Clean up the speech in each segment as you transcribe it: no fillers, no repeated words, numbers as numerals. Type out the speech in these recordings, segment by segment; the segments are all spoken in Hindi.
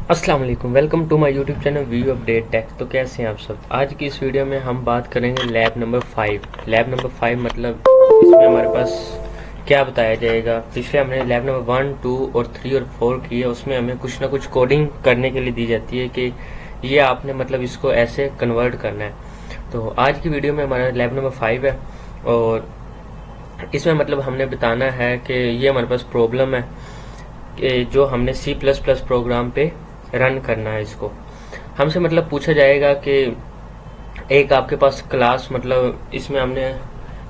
अस्सलाम वालेकुम, welcome to my YouTube channel View Update Tech. तो कैसे हैं आप सब। आज की इस वीडियो में हम बात करेंगे लैब नंबर 5। लैब नंबर 5 मतलब इसमें हमारे पास क्या बताया जाएगा। पिछले हमने लैब नंबर 1, 2 और 3 और 4 की है, उसमें हमें कुछ ना कुछ कोडिंग करने के लिए दी जाती है कि ये आपने मतलब इसको ऐसे कन्वर्ट करना है। तो आज की वीडियो में हमारा लैब नंबर 5 है और इसमें मतलब हमने बताना है कि ये हमारे पास प्रॉब्लम है कि जो हमने C++ प्रोग्राम पे रन करना है। इसको हमसे मतलब पूछा जाएगा कि एक आपके पास क्लास, मतलब इसमें हमने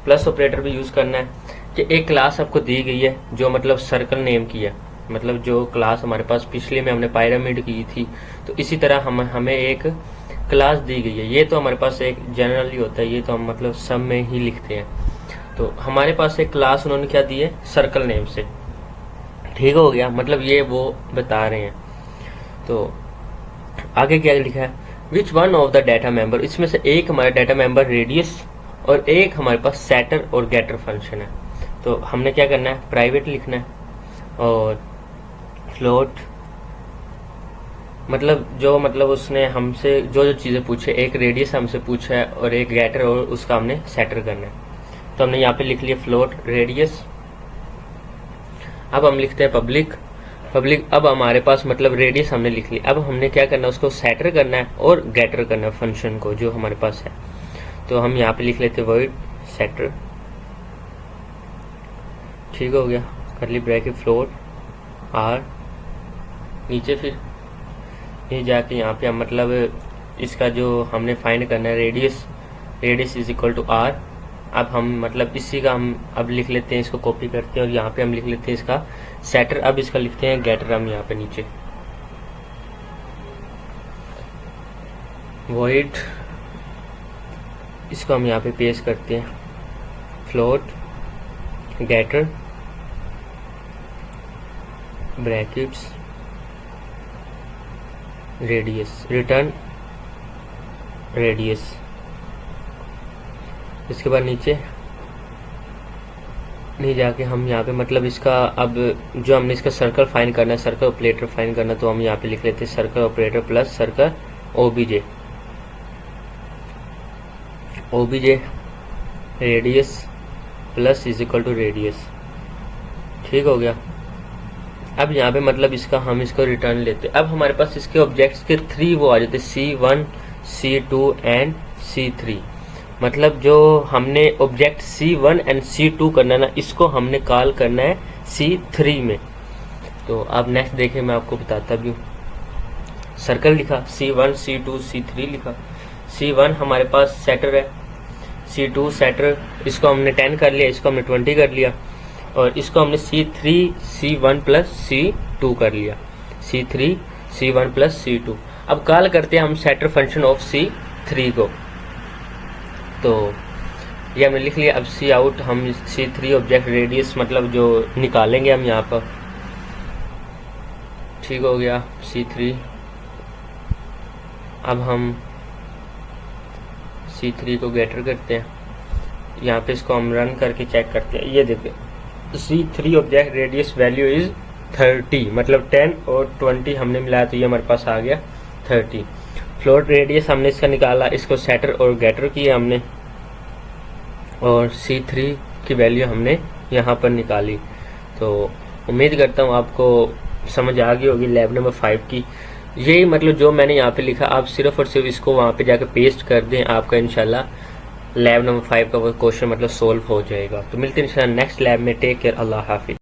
प्लस ऑपरेटर भी यूज़ करना है कि एक क्लास आपको दी गई है जो मतलब सर्कल नेम की है। मतलब जो क्लास हमारे पास पिछले में हमने पायरामिड की थी, तो इसी तरह हमें एक क्लास दी गई है। ये तो हमारे पास एक जनरली होता है, ये तो हम मतलब सब में ही लिखते हैं। तो हमारे पास एक क्लास उन्होंने क्या दी है, सर्कल नेम से। ठीक हो गया, मतलब ये वो बता रहे हैं। तो आगे क्या लिखा है, which one of the data member, इसमें से एक हमारा डाटा मेंबर रेडियस और एक हमारे पास सेटर और गेटर फंक्शन है। तो हमने क्या करना है, प्राइवेट लिखना है और फ्लोट, मतलब उसने हमसे जो चीज़ें पूछे, एक रेडियस हमसे पूछा है और एक गेटर और उसका हमने सेटर करना है। तो हमने यहाँ पे लिख लिया फ्लोट रेडियस। अब हम लिखते हैं पब्लिक। अब हमारे पास मतलब रेडियस हमने लिख ली। अब हमने क्या करना है, उसको सेटर करना है और गेटर करना है फंक्शन को जो हमारे पास है। तो हम यहाँ पे लिख लेते हैं वॉइड सेटर। ठीक हो गया, करली ब्रैकेट फ्लोट आर, नीचे फिर ये जाके यहाँ पे हम मतलब इसका जो हमने फाइंड करना है radius is equal to R. अब हम मतलब इसी का हम अब लिख लेते हैं, इसको कॉपी करते हैं और यहाँ पे हम लिख लेते हैं इसका सेटर। अब इसका लिखते हैं गेटर हम यहाँ पे नीचे वॉइड, इसको हम यहाँ पे पेस्ट करते हैं float getter brackets radius, return radius. इसके बाद नीचे जाके हम यहाँ पे मतलब इसका अब जो हमने इसका सर्कल फाइंड करना है, सर्कल ऑपरेटर फाइंड करना है, तो हम यहाँ पे लिख लेते हैं circle operator plus circle OBJ radius plus is equal to radius. ठीक हो गया। अब यहाँ पे मतलब इसका हम इसको रिटर्न लेते हैं। अब हमारे पास इसके ऑब्जेक्ट्स के 3 वो आ जाते हैं, C1, C2 एंड C3। मतलब जो हमने ऑब्जेक्ट C1 एंड C2 करना ना, इसको हमने कॉल करना है C3 में। तो अब नेक्स्ट देखें, मैं आपको बताता भी हूँ। सर्कल लिखा, C1, C2, C3 लिखा। C1 हमारे पास सेटर है, C2 सेटर, इसको हमने 10 कर लिया, इसको हमने 20 कर लिया और इसको हमने C1 प्लस C2 कर लिया, C3 C1 प्लस C2। अब कॉल करते हैं हम सेटर फंक्शन ऑफ C3 को। तो ये हमने लिख लिया। अब सी आउट हम C3 ऑब्जेक्ट रेडियस मतलब जो निकालेंगे हम यहाँ पर। ठीक हो गया C3। अब हम C3 को गेटर करते हैं, यहाँ पे इसको हम रन करके चेक करते हैं। ये देखिए C3 object radius value is 30, मतलब 10 और 20 हमने मिलाया तो ये हमारे पास आ गया 30। फ्लोट रेडियस हमने इसका निकाला, इसको सेटर और गेटर किया हमने और C3 की वैल्यू हमने यहाँ पर निकाली। तो उम्मीद करता हूँ आपको समझ आ गई होगी लैब नंबर 5 की। यही मतलब जो मैंने यहाँ पे लिखा, आप सिर्फ और सिर्फ इसको वहाँ पे जाकर पेस्ट कर दें, आपका इंशाल्लाह लैब नंबर 5 का वो क्वेश्चन मतलब सोल्व हो जाएगा। तो मिलते हैं इंशाल्लाह नेक्स्ट लैब में। टेक केयर, अल्लाह हाफिज।